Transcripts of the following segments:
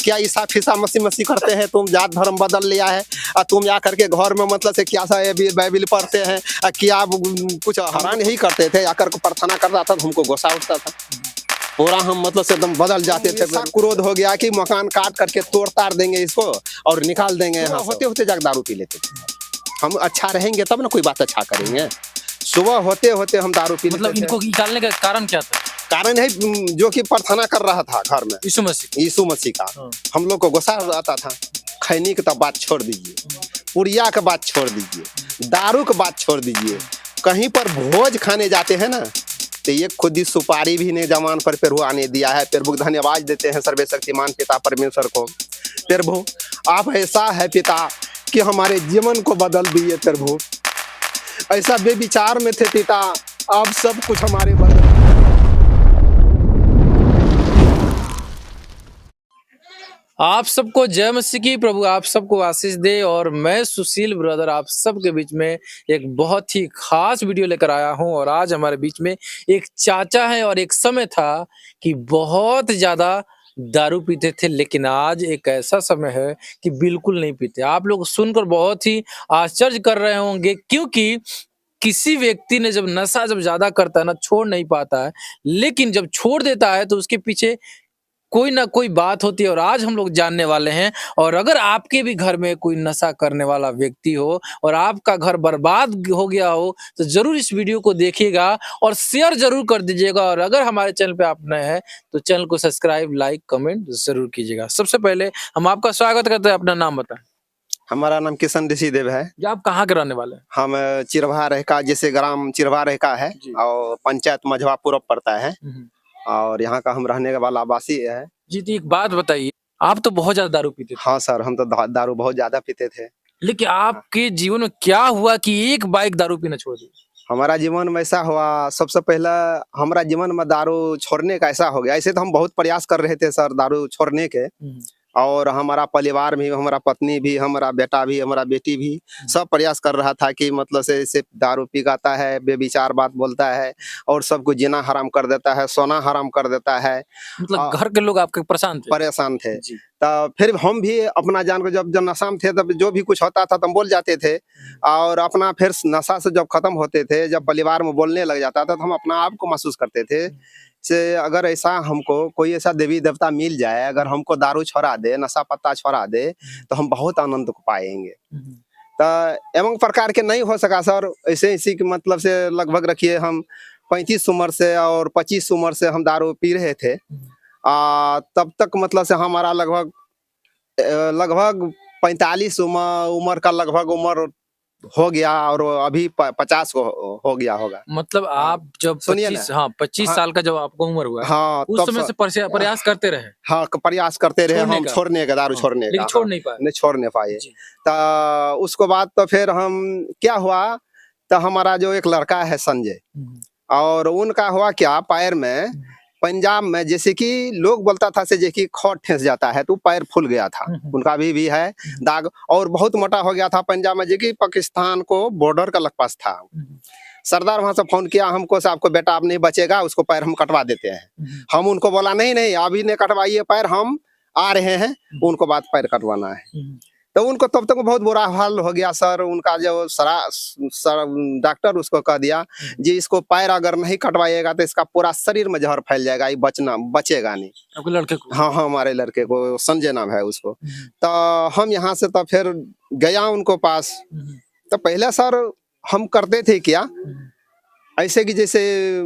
क्या ईसा फीसा मसीह करते हैं, तुम जात धर्म बदल लिया है, तुम जा करके घर में मतलब से क्या सा बाइबिल पढ़ते हैं, क्या कुछ हैरान यही करते थे, आकर को प्रार्थना करता था तो हमको गुस्सा उठता था, पूरा हम मतलब से एकदम बदल जाते थे। क्रोध हो गया कि मकान काट करके तोड़ ताड़ देंगे इसको और निकाल देंगे यहाँ। होते होते जाकर दारू पी लेते थे। हम अच्छा रहेंगे तब ना कोई बात अच्छा करेंगे। सुबह होते होते हम दारू पी मतलब इनको निकालने का कारण क्या था? कारण है जो कि प्रार्थना कर रहा था घर में यीशु मसीह का। हम लोग को गुस्सा आता था। खैनी की तो बात छोड़ दीजिए, पुड़िया का बात छोड़ दीजिए, दारू का बात छोड़ दीजिए, कहीं पर भोज खाने जाते हैं ना तो ये खुद ही सुपारी भी ने जमान पर प्रभु आने दिया है। प्रभु धन्यवाद देते हैं सर्वशक्तिमान पिता परमेश्वर को। प्रभु आप ऐसा है पिता कि हमारे जीवन को बदल दिए। प्रभु ऐसा बेविचार में थे पिता, आप सब कुछ हमारे बदल। आप सबको जय मसीह की। प्रभु आप सबको आशीष दे। और मैं सुशील ब्रदर आप सबके बीच में एक बहुत ही खास वीडियो लेकर आया हूं। और आज हमारे बीच में एक चाचा है और एक समय था कि बहुत ज्यादा दारू पीते थे, लेकिन आज एक ऐसा समय है कि बिल्कुल नहीं पीते। आप लोग सुनकर बहुत ही आश्चर्य कर रहे होंगे, क्योंकि किसी व्यक्ति ने जब नशा जब ज्यादा करता है ना, छोड़ नहीं पाता है, लेकिन जब छोड़ देता है तो उसके पीछे कोई ना कोई बात होती है। और आज हम लोग जानने वाले हैं। और अगर आपके भी घर में कोई नशा करने वाला व्यक्ति हो और आपका घर बर्बाद हो गया हो तो जरूर इस वीडियो को देखिएगा और शेयर जरूर कर दीजिएगा। और अगर हमारे चैनल पे आप नए हैं तो चैनल को सब्सक्राइब, लाइक, कमेंट जरूर कीजिएगा। सबसे पहले हम आपका स्वागत करते हैं। अपना नाम बताएं। हमारा नाम किशन ऋषि देव है। जो आप कहाँ के रहने वाले हैं? हम चिरवा रहका, जैसे ग्राम चिरवा रहका है और पंचायत मझवापुर पड़ता है और यहाँ का हम रहने वाला वासी है। जी, तो एक बात बताइए, आप तो बहुत ज्यादा दारू पीते थे। हाँ सर, हम तो दारू बहुत ज्यादा पीते थे। लेकिन आपके जीवन में क्या हुआ कि एक बाइक दारू पीना छोड़ दी? हमारा जीवन में ऐसा हुआ, सबसे पहला हमारा जीवन में दारू छोड़ने का ऐसा हो गया। ऐसे तो हम बहुत प्रयास कर रहे थे सर दारू छोड़ने के, और हमारा परिवार भी, हमारा पत्नी भी, हमारा बेटा भी, हमारा बेटी भी सब प्रयास कर रहा था कि मतलब से इसे दारू पीगाता है, बेविचार बात बोलता है और सबको जीना हराम कर देता है, सोना हराम कर देता है। मतलब घर के लोग आपके परेशान थे। तो फिर हम भी अपना जान को जब नशा में थे तब जो भी कुछ होता था तब बोल जाते थे। और अपना फिर नशा से जब खत्म होते थे, जब परिवार में बोलने लग जाता था तो हम अपना आप को महसूस करते थे से अगर ऐसा हमको कोई ऐसा देवी देवता मिल जाए, अगर हमको दारू छोड़ा दे, नशा पत्ता छोड़ा दे तो हम बहुत आनंद को पाएंगे। तो एवं प्रकार के नहीं हो सका सर। ऐसे इसी के मतलब से लगभग रखिए हम 35 उम्र से और 25 उम्र से हम दारू पी रहे थे। तब तक मतलब से हमारा लगभग 45 उम्र का लगभग उम्र हो गया और अभी 50 हो गया होगा। मतलब आप जब 25 साल का जब आपको उम्र हुआ, हाँ, उस समय से प्रयास करते रहे। हाँ, प्रयास करते रहे हम छोड़ने का, दारू छोड़ने का, छोड़ नहीं पाए, नहीं छोड़ नहीं पाए। तो उसके बाद तो फिर हम क्या हुआ, तो हमारा जो एक लड़का है संजय, और उनका हुआ क्या, पैर में पंजाब में जैसे कि लोग बोलता था से जैसे खौट ठेस जाता है तो पैर फूल गया था। उनका भी है दाग और बहुत मोटा हो गया था पंजाब में, जो कि पाकिस्तान को बॉर्डर का लगपास था। सरदार वहां से फोन किया हमको से आपको बेटा अब नहीं बचेगा, उसको पैर हम कटवा देते हैं। हम उनको बोला नहीं नहीं अभी नहीं कटवाइए पैर, हम आ रहे हैं, उनको बात पैर कटवाना है। तो उनको तब तक बहुत बुरा हाल हो गया सर। उनका जो डॉक्टर उसको कह दिया जी इसको पैर अगर नहीं कटवाइएगा तो इसका पूरा शरीर में जहर फैल जाएगा, ये बचेगा नहीं। आपके लड़के को? हाँ, हमारे लड़के को, संजय नाम है उसको। तो हम यहाँ से तो फिर गया उनको पास। तो पहले सर हम करते थे क्या, ऐसे कि जैसे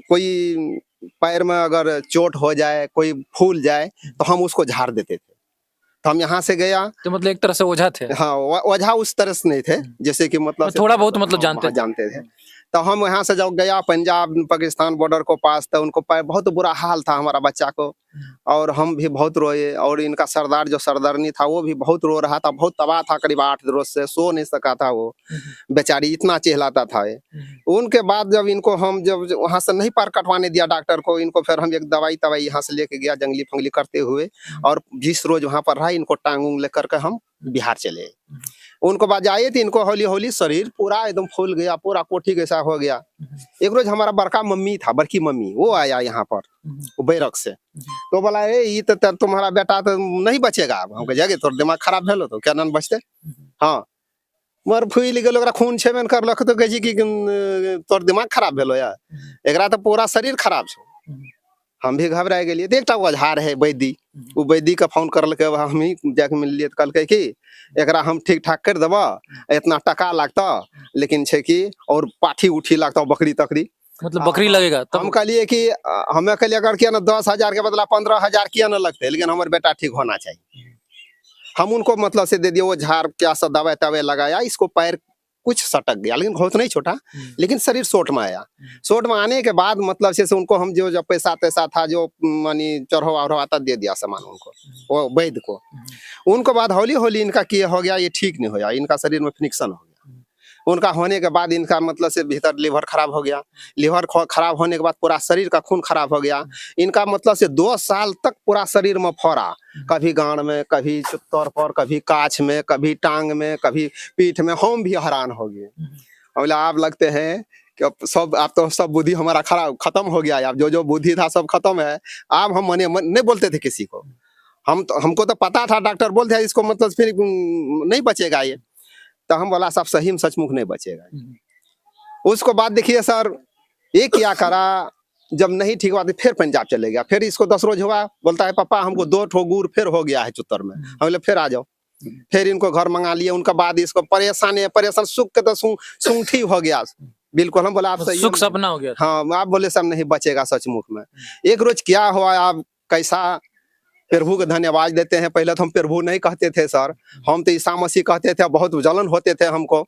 कोई पैर में अगर चोट हो जाए, कोई फूल जाए तो हम उसको झाड़ देते थे। तो हम यहाँ से गया तो मतलब एक तरह से ओझा थे। हाँ, ओझा उस तरह से नहीं थे, जैसे कि मतलब थोड़ा बहुत मतलब जानते थे। तो हम यहाँ से जब गया पंजाब पाकिस्तान बॉर्डर को पास, तो उनको बहुत बुरा हाल था हमारा बच्चा को, और हम भी बहुत रोए। और इनका सरदार जो सरदारनी था वो भी बहुत रो रहा था, बहुत तबाह था, करीब 8 रोज से सो नहीं सका था वो बेचारी, इतना चिल्लाता था। उनके बाद जब इनको हम जब वहां से नहीं पार कटवाने दिया डॉक्टर को, इनको फिर हम एक दवाई यहाँ से लेके गया जंगली फंगली करते हुए, और 20 रोज वहां पर रहा। इनको टांग उंग लेकर के हम बिहार चले। उनको बाद आए थे, इनको हौली हौली शरीर पूरा एकदम फूल गया, पूरा कोठी जैसा हो गया। एक रोज हमारा बड़का मम्मी था, बड़की मम्मी, वो आया यहाँ पर वो बैरक से, तो बोला ए ये तो तुम्हारा बेटा तो नहीं बचेगा। अब हम कहे जागे तोर दिमाग खराब भेलो तो क्या नाम बचते। हाँ मर फूल गेलो, ओकरा खून छेबे कर लख तो कहे कि तोर दिमाग खराब भेलो या, एकरा तो पूरा शरीर खराब छो। हम भी घबरा गेलिए। तो एकटा ओझार है वैदी, वो वैदी का फोन करलके, हम ही जाके मिललिए तो कहलकै कि एकरा हम ठीक ठाक कर देबा, इतना टका लगता, लेकिन छे कि और पाठी उठी लगता, बकरी तकरी, मतलब बकरी लगेगा तब। हम कहलिए कि हमें कहलिए अगर किया ना 10,000 के बदला 15,000 किया ना लगते, लेकिन हमारे बेटा ठीक होना चाहिए। हम उनको मतलब से दे दिए, वो झाड़ क्या सा दवाई तवाई लगाया, इसको पैर कुछ सटक गया, लेकिन बहुत नहीं छोटा, लेकिन शरीर सोट में आया। सोट में आने के बाद मतलब से उनको हम जो जो पैसा तैसा था, जो मानी चढ़वा उढ़वाता, दे दिया सामान उनको, वो वैद्य को। उनको बाद हौली हौली इनका किया हो गया, ये ठीक नहीं होया, इनका शरीर में फिनिक्शन हो गया। उनका होने के बाद इनका मतलब से भीतर लीवर खराब हो गया, लीवर खराब होने के बाद पूरा शरीर का खून खराब हो गया। इनका मतलब से 2 साल तक पूरा शरीर में फोड़ा, कभी गांड में, कभी चुत्तर पर, कभी काछ में, कभी टांग में, कभी पीठ में। हम भी हैरान हो गए। बोले आप लगते हैं कि आप तो सब बुद्धि हमारा खत्म हो गया है, अब जो जो बुद्धि था सब खत्म है। आप हम नहीं बोलते थे किसी को, हमको तो पता था, डॉक्टर बोलते हैं इसको मतलब फिर नहीं बचेगा ये। तो हम बोला सब सही में सचमुच नहीं बचेगा। उसको बाद देखिए सर, ये क्या करा, जब नहीं ठीक हुआ तो फिर पंजाब चले गया। फिर इसको 10 रोज हुआ, बोलता है पापा हमको 2 ठो गुड़ फिर हो गया है चुत्तर में। हम बोले फिर आ जाओ। फिर इनको घर मंगा लिए। उनका बाद इसको परेशान सुख के तो सूंठी हो गया बिल्कुल। हम बोला आप सही सुख सपना हो गया। हाँ, आप बोले सब नहीं बचेगा सचमुच में। एक रोज क्या हुआ, आप कैसा प्रभु को धन्यवाद देते हैं। पहले तो हम प्रभु नहीं कहते थे सर, हम तो ईसा मसीह कहते थे। बहुत जलन होते थे हमको,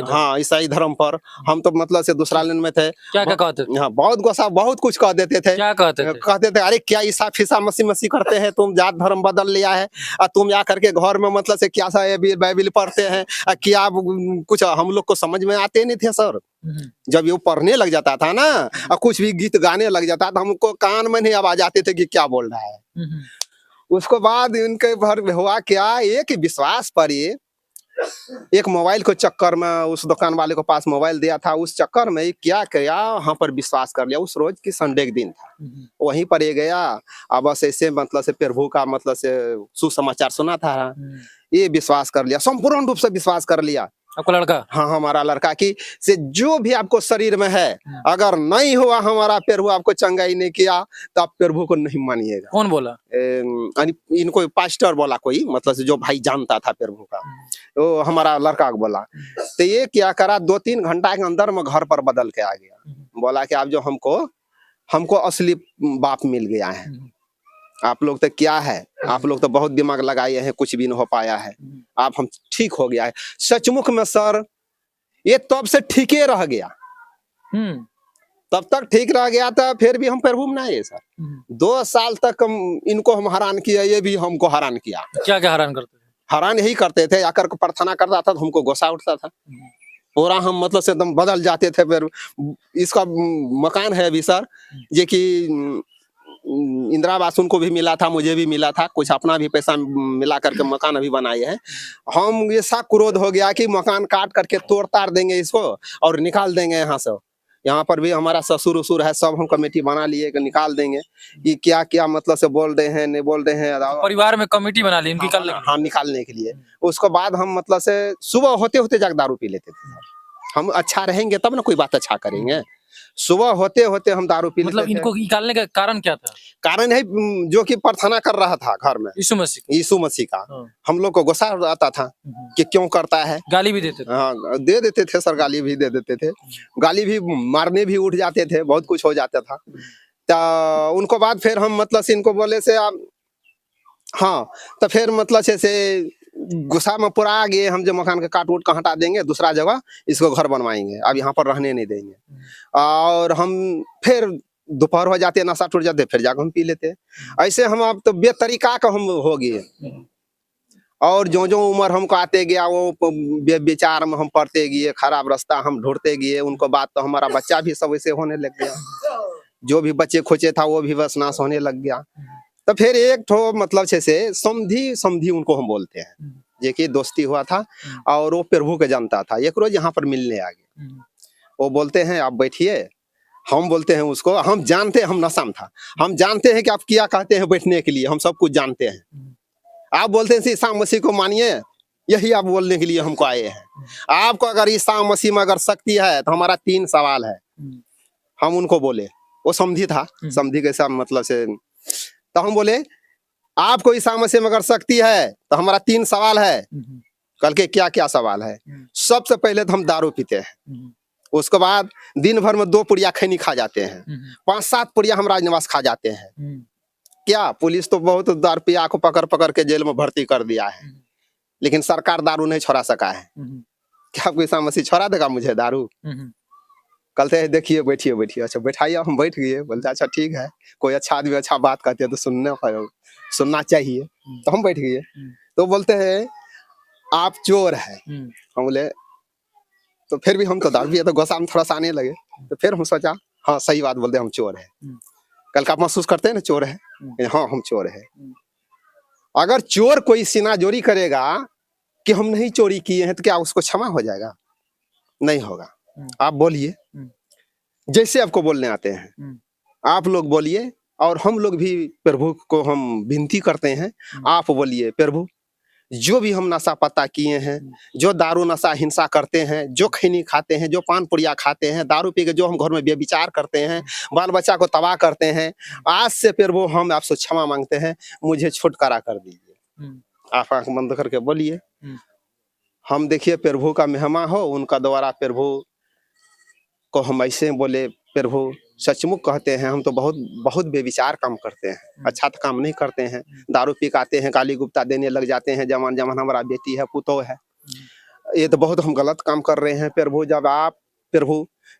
हाँ ईसाई धर्म पर। हम तो मतलब से दूसरा लाइन में थे। क्या क्या कहते थे? हाँ बहुत गुस्सा, बहुत कुछ कह देते थे। क्या कहते थे? कहते थे अरे क्या ईसा फीसा मसीह करते हैं तुम, जात धर्म बदल लिया है, तुम या करके घर में मतलब से क्या सा बाइबिल पढ़ते हैं, क्या कुछ हम लोग को समझ में आते नहीं थे सर। जब ये पढ़ने लग जाता था ना, और कुछ भी गीत गाने लग जाता था, हमको कान में नहीं आवाज आते थे कि क्या बोल रहा है। उसको बाद इनके भर हुआ क्या, एक विश्वास पर ये एक मोबाइल को चक्कर में, उस दुकान वाले को पास मोबाइल दिया था, उस चक्कर में क्या किया, वहां पर विश्वास कर लिया। उस रोज की संडे के दिन था, वहीं पर ये गया। अब बस ऐसे मतलब से प्रभु का मतलब से सुसमाचार सुना था, ये विश्वास कर लिया, संपूर्ण रूप से विश्वास कर लिया। आपका लड़का? हाँ, हमारा लड़का की से जो भी आपको शरीर में है, अगर नहीं हुआ हमारा प्रभु आपको चंगाई नहीं किया, तो आप प्रभु को नहीं मानिएगा। कौन बोला? इनको पास्टर बोला कोई, मतलब से जो भाई जानता था प्रभु का, तो हमारा लड़का को बोला। तो ये क्या करा, 2-3 घंटा के अंदर में घर पर बदल के आ गया। बोला कि आप जो हमको असली बाप मिल गया है। आप लोग तो क्या है, आप लोग तो बहुत दिमाग लगाए हैं, कुछ भी नहीं हो पाया है। आप हम ठीक हो गया है सचमुच में सर। ये तब से ठीक ही रह गया, तब तक ठीक रह गया था। फिर भी हम प्रभु में नहीं है सर। 2 साल तक इनको हम हैरान किया, ये भी हमको हैरान किया। क्या क्या हैरान करते थे? हैरान यही करते थे, आकर को प्रार्थना करता था तो हमको गुस्सा उठता था पूरा। हम मतलब से एकदम बदल जाते थे। फिर इसका मकान है अभी सर, ये कि इंदिरा आवास उनको भी मिला था, मुझे भी मिला था, कुछ अपना भी पैसा मिला करके मकान अभी बनाए हैं हम। ये सा क्रोध हो गया कि मकान काट करके तोड़ ताड़ देंगे इसको और निकाल देंगे यहाँ से। यहाँ पर भी हमारा ससुर उसुर है, सब हम कमेटी बना लिए कि निकाल देंगे। कि क्या क्या मतलब से बोल रहे हैं, नहीं बोल रहे हैं। परिवार में कमेटी बना ली हाँ, निकालने के लिए। उसको बाद हम मतलब से सुबह होते होते जाकर दारू पी लेते थे। हम अच्छा रहेंगे तब ना कोई बात अच्छा करेंगे। सुबह होते होते हम दारू पी लेते थे। मतलब इनको निकालने का कारण क्या था? कारण है जो कि प्रार्थना कर रहा था घर में, यीशु मसीह का। हम लोग को गुस्सा आता था कि क्यों करता है। गाली भी देते थे? हाँ, दे देते थे सर, गाली भी दे देते थे, गाली भी, मारने भी उठ जाते थे, बहुत कुछ हो जाता था। तो उनको बाद फिर हम मतलब से इनको बोले से आप, हाँ, तो फिर मतलब से गुस्सा में पूरा आ गए हम, जो मकान के काट उट का हटा देंगे, दूसरा जगह इसको घर बनवाएंगे, अब यहाँ पर रहने नहीं देंगे। और हम फिर दोपहर हो जाते, नशा टूट जाते, फिर जाकर हम पी लेते। ऐसे हम अब तो बेतरीका का हम हो गए। और जो जो उम्र हमको आते गया, वो विचार में हम पढ़ते गए, खराब रास्ता हम ढूंढते गए। उनको बात तो हमारा बच्चा भी सब ऐसे होने लग गया, जो भी बच्चे खोचे था वो भी बस नाश होने लग गया। तो फिर एक ठो मतलब से समधी उनको हम बोलते हैं, जे कि दोस्ती हुआ था और वो प्रभु के जानता था। एक रोज यहाँ पर मिलने आ गए। वो बोलते हैं आप बैठिए। हम बोलते हैं उसको, हम जानते हैं, हम नशा में था, हम जानते हैं कि आप क्या कहते हैं बैठने के लिए, हम सब कुछ जानते हैं। आप बोलते हैं ईसा मसीह को मानिए, यही आप बोलने के लिए हमको आए हैं। आपको अगर ईसा मसीह में अगर शक्ति है तो हमारा 3 सवाल है। हम उनको बोले, वो समझी था, समझी कैसा मतलब से, तो हम बोले आपको ईसा मसीह में अगर शक्ति है तो हमारा 3 सवाल है। कल के क्या क्या सवाल है? सबसे पहले तो हम दारू पीते हैं, उसके बाद दिन भर में 2 पुड़िया खैनी खा जाते हैं, 5-7 पुड़िया हम राजनिवास खा जाते हैं। क्या पुलिस तो बहुत दारू पिया को पकड़ पकड़ के जेल में भर्ती कर दिया है, लेकिन सरकार दारू नहीं छोड़ा सका है। क्या आपको ईसा मसीह छोड़ा देगा मुझे दारू? कहते हैं देखिए बैठिए बैठिए। अच्छा बैठाइए, हम बैठ गए। बोलते अच्छा ठीक है, कोई अच्छा आदमी अच्छा बात कहते हैं तो सुनना चाहिए, तो हम बैठ गए। तो बोलते हैं आप चोर है। हम बोले तो फिर भी हम तो दारू पिए, तो गुस्सा में थोड़ा सा आने लगे। तो फिर हम सोचा हाँ सही बात बोलते हैं, हम चोर है। कल का आप महसूस करते हैं ना चोर है? हाँ हम चोर है। अगर चोर कोई सीनाजोरी करेगा कि हम नहीं चोरी किए हैं तो क्या उसको क्षमा हो जाएगा? नहीं होगा। आप बोलिए जैसे आपको बोलने आते हैं, आप लोग बोलिए और हम लोग भी प्रभु को हम विनती करते हैं, आप बोलिए प्रभु जो भी हम नशा पता किए हैं, जो दारू नशा हिंसा करते हैं, जो खैनी खाते हैं, जो पान पुड़िया खाते हैं, दारू पी के जो हम घर में व्यभिचार करते हैं, बाल बच्चा को तबाह करते हैं, आज से प्रभु हम आपसे क्षमा मांगते हैं, मुझे छुटकारा कर दीजिए। आप आंख बंद करके बोलिए। हम देखिए प्रभु का मेहमान हो, उनका द्वारा प्रभु को हम ऐसे बोले प्रभु सचमुच कहते हैं हम तो बहुत बहुत बेविचार काम करते हैं, अच्छा तो काम नहीं करते हैं, दारू पी आते हैं, गाली गुप्ता देने लग जाते हैं, जवान जवान हमारा बेटी है पुतो है, ये तो बहुत हम गलत काम कर रहे हैं। प्रभु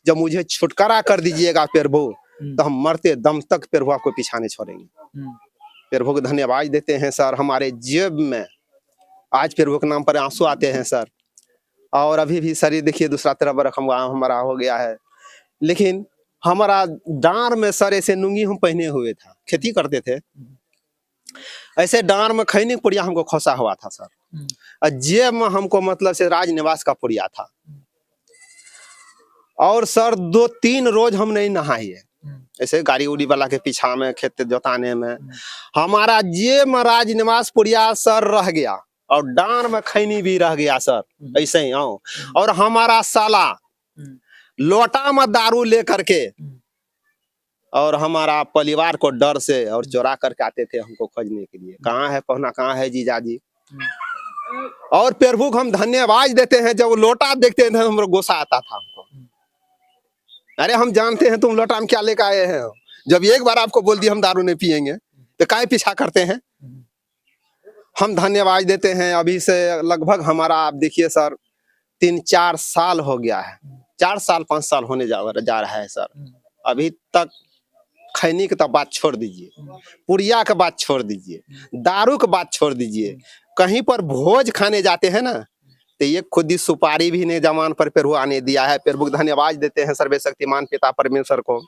जब मुझे छुटकारा कर दीजिएगा प्रभु, तो हम मरते दम तक प्रभु आपको पीछा नहीं छोड़ेंगे। प्रभु को धन्यवाद देते हैं सर। हमारे जेब में आज प्रभु के नाम पर आंसू आते हैं सर, और अभी भी शरीर देखिए दूसरा तरफ रकम हमारा हो गया है, लेकिन हमारा डांर में सर ऐसे लुंगी हम पहने हुए था, खेती करते थे, ऐसे डांर में खैनी पुड़िया हमको खोसा हुआ था सर, और जेब में हमको मतलब से राजनिवास का पुड़िया था। और सर 2-3 रोज हम नहीं नहाए, ऐसे गाड़ी उड़ी वाला के पीछा में खेत जोताने में हमारा जेब में राजनिवास पुड़िया सर रह गया, और डांर में खैनी भी रह गया सर, ऐसे ही आओ। और हमारा साला लोटा में दारू लेकर के, और हमारा परिवार को डर से और चोरा करके आते थे हमको खोजने के लिए, कहाँ है पहुना, कहाँ है जीजाजी। और प्रभु को हम धन्यवाद देते हैं, जब लोटा देखते थे हमको गुस्सा आता था हमको, अरे हम जानते हैं तुम लोटा में क्या लेकर आए हैं, जब एक बार आपको बोल दिया हम दारू नहीं पियेंगे तो काहे पीछा करते हैं। हम धन्यवाद देते हैं। अभी से लगभग हमारा आप देखिए सर 3-4 साल हो गया है, 4 साल 5 साल होने जा रहा है सर। अभी तक खैनी की तो बात छोड़ दीजिए, पुड़िया का बात छोड़ दीजिए, दारू का बात छोड़ दीजिए, कहीं पर भोज खाने जाते हैं ना तो ये खुद ही सुपारी भी नहीं जमान पर प्रभु आने दिया है। प्रभु को धन्यवाद देते हैं सर्वशक्तिमान पिता परमेश्वर को।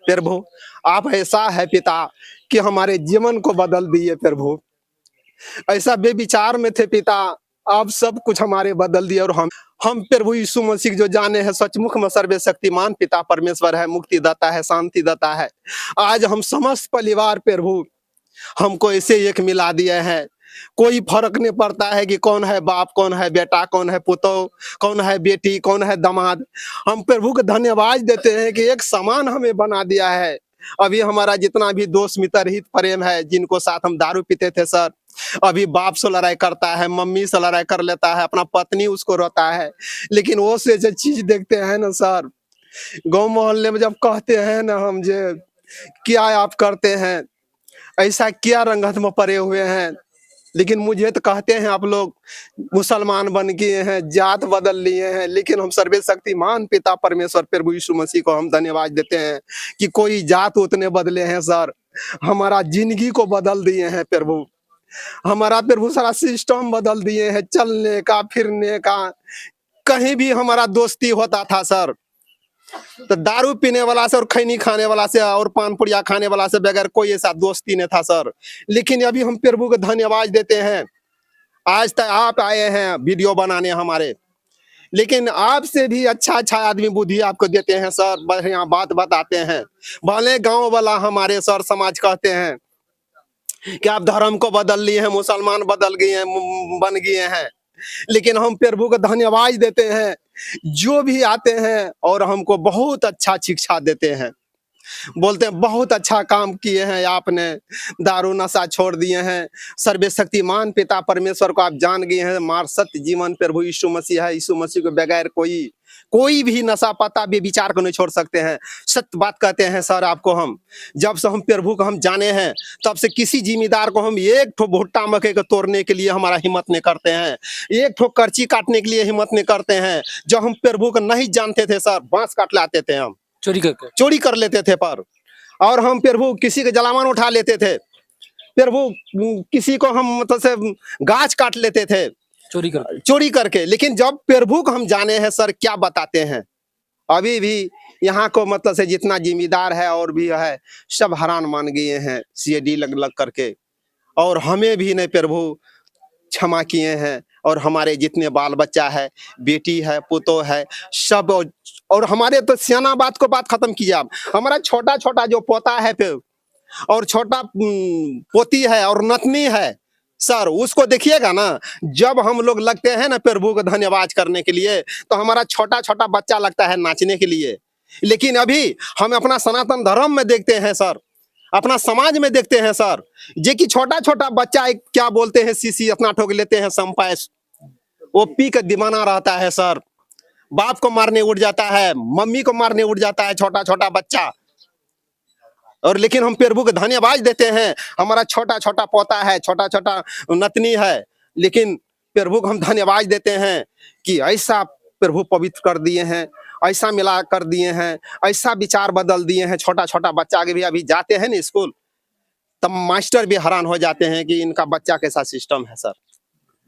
प्रभु आप ऐसा है पिता कि हमारे जीवन को बदल दिए प्रभु, ऐसा बेविचार में थे पिता, आप सब कुछ हमारे बदल दिए। और हम प्रभु यीशु मसीह जो जाने हैं सचमुच में सर्वशक्तिमान पिता परमेश्वर है, मुक्ति दाता है, शांति दाता है। आज हम समस्त परिवार प्रभु हमको ऐसे एक मिला दिए हैं, कोई फर्क नहीं पड़ता है कि कौन है बाप, कौन है बेटा, कौन है पुतो, कौन है बेटी, कौन है दामाद। हम प्रभु को धन्यवाद देते हैं कि एक समान हमें बना दिया है। अभी हमारा जितना भी दोस्त मित्र हित प्रेम है, जिनको साथ हम दारू पीते थे सर, अभी बाप से लड़ाई करता है, मम्मी से लड़ाई कर लेता है, अपना पत्नी उसको रोता है, लेकिन वो से जो चीज देखते हैं ना सर, गांव मोहल्ले में जब कहते हैं ना हम जे क्या आप करते हैं, ऐसा क्या रंगत में पड़े हुए हैं, लेकिन मुझे तो कहते हैं आप लोग मुसलमान बन गए हैं, जात बदल लिए हैं, लेकिन हम सर्वशक्तिमान पिता परमेश्वर प्रभु यीशु मसीह को हम धन्यवाद देते हैं कि कोई जात उतने बदले हैं सर, हमारा जिंदगी को बदल दिए हैं प्रभु, हमारा प्रभु सारा सिस्टम बदल दिए हैं, चलने का फिरने का। कहीं भी हमारा दोस्ती होता था सर तो दारू पीने वाला से और खैनी खाने वाला से और पान पुड़िया खाने वाला से बगैर कोई ऐसा दोस्ती नहीं था सर। लेकिन अभी हम प्रभु को धन्यवाद देते हैं, आज तक आप आए हैं वीडियो बनाने हमारे, लेकिन आपसे भी अच्छा अच्छा आदमी बुद्धि आपको देते हैं सर, बढ़िया बात बताते हैं। भले गांव वाला हमारे सर समाज कहते हैं कि आप धर्म को बदल लिए हैं, मुसलमान बदल गए हैं, बन गए हैं, लेकिन हम प्रभु को धन्यवाद देते हैं जो भी आते हैं और हमको बहुत अच्छा शिक्षा देते हैं। बोलते हैं बहुत अच्छा काम किए हैं आपने, दारू नशा छोड़ दिए हैं, सर्वशक्तिमान पिता परमेश्वर को आप जान गए हैं, मार सत्य जीवन प्रभु यीशु मसीह है, यीशु मसीह के बगैर कोई भी नशा पता बेविचार को नहीं छोड़ सकते हैं। सत्य बात कहते हैं सर आपको हम, जब से हम प्रभु को हम जाने हैं तब से किसी जिम्मेदार को हम एक ठो भुट्टा मकई को तोड़ने के लिए हमारा हिम्मत नहीं करते हैं, एक ठो करची काटने के लिए हिम्मत नहीं करते हैं। जब हम प्रभु को नहीं जानते थे सर, बांस काट लाते थे, हम चोरी कर लेते थे पर, और हम प्रभु किसी के जलावन उठा लेते थे, प्रभु किसी को हम मतलब से गाछ काट लेते थे चोरी करके। लेकिन जब प्रभु को हम जाने हैं सर, क्या बताते हैं, अभी भी यहाँ को मतलब से जितना जिम्मेदार है और भी है सब हैरान मान गए हैं सीएडी लग लग करके, और हमें भी नहीं प्रभु क्षमा किए हैं। और हमारे जितने बाल बच्चा है, बेटी है, पुतो है, सब, और हमारे तो सियाना बात को बात खत्म कीजिए आप, हमारा छोटा छोटा जो पोता है फिर, और छोटा पोती है और नतनी है सर, उसको देखिएगा ना, जब हम लोग लगते हैं ना प्रभु को धन्यवाद करने के लिए, तो हमारा छोटा छोटा बच्चा लगता है नाचने के लिए। लेकिन अभी हम अपना सनातन धर्म में देखते हैं सर, अपना समाज में देखते हैं सर, जे कि छोटा छोटा बच्चा क्या बोलते हैं, सीसी अपना ठोक लेते हैं संपास, वो पी के दीवाना रहता है सर, बाप को मारने उठ जाता है, मम्मी को मारने उठ जाता है छोटा छोटा बच्चा। और लेकिन हम प्रभु को धन्यवाद देते हैं, हमारा छोटा छोटा पोता है, छोटा छोटा नतनी है, लेकिन प्रभु को हम धन्यवाद देते हैं कि ऐसा प्रभु पवित्र कर दिए हैं, ऐसा मिला कर दिए हैं, ऐसा विचार बदल दिए हैं। छोटा छोटा बच्चा के भी अभी जाते हैं ना स्कूल, तब मास्टर भी हैरान हो जाते हैं कि इनका बच्चा कैसा सिस्टम है सर।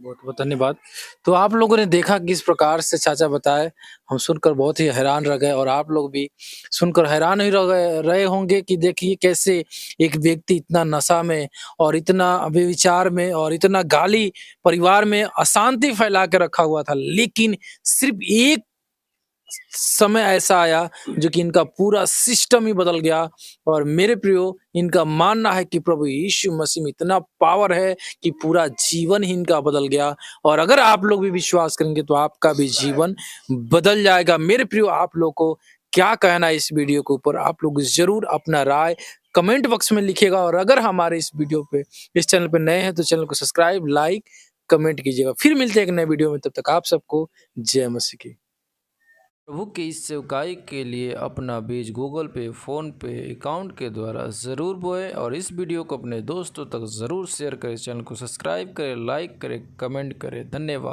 बहुत बहुत धन्यवाद। तो आप लोगों ने देखा किस प्रकार से चाचा बताए, हम सुनकर बहुत ही हैरान रह गए, और आप लोग भी सुनकर हैरान ही रहे होंगे कि देखिए कैसे एक व्यक्ति इतना नशा में और इतना व्यभिचार में और इतना गाली परिवार में अशांति फैला के रखा हुआ था, लेकिन सिर्फ एक समय ऐसा आया जो कि इनका पूरा सिस्टम ही बदल गया। और मेरे प्रियो, इनका मानना है कि प्रभु यीशु मसीह में इतना पावर है कि पूरा जीवन ही इनका बदल गया, और अगर आप लोग भी विश्वास करेंगे तो आपका भी जीवन बदल जाएगा। मेरे प्रियो, आप लोग को क्या कहना है इस वीडियो के ऊपर, आप लोग जरूर अपना राय कमेंट बॉक्स में लिखिएगा, और अगर हमारे इस वीडियो पे, इस चैनल पे नए हैं तो चैनल को सब्सक्राइब, लाइक, कमेंट कीजिएगा। फिर मिलते हैं एक नए वीडियो में, तब तक आप सबको जय मसीह की। प्रभु की इस सेवकाई के लिए अपना बीज गूगल पे, फोन पे अकाउंट के द्वारा ज़रूर बोएं, और इस वीडियो को अपने दोस्तों तक ज़रूर शेयर करें। चैनल को सब्सक्राइब करें, लाइक करें, कमेंट करें। धन्यवाद।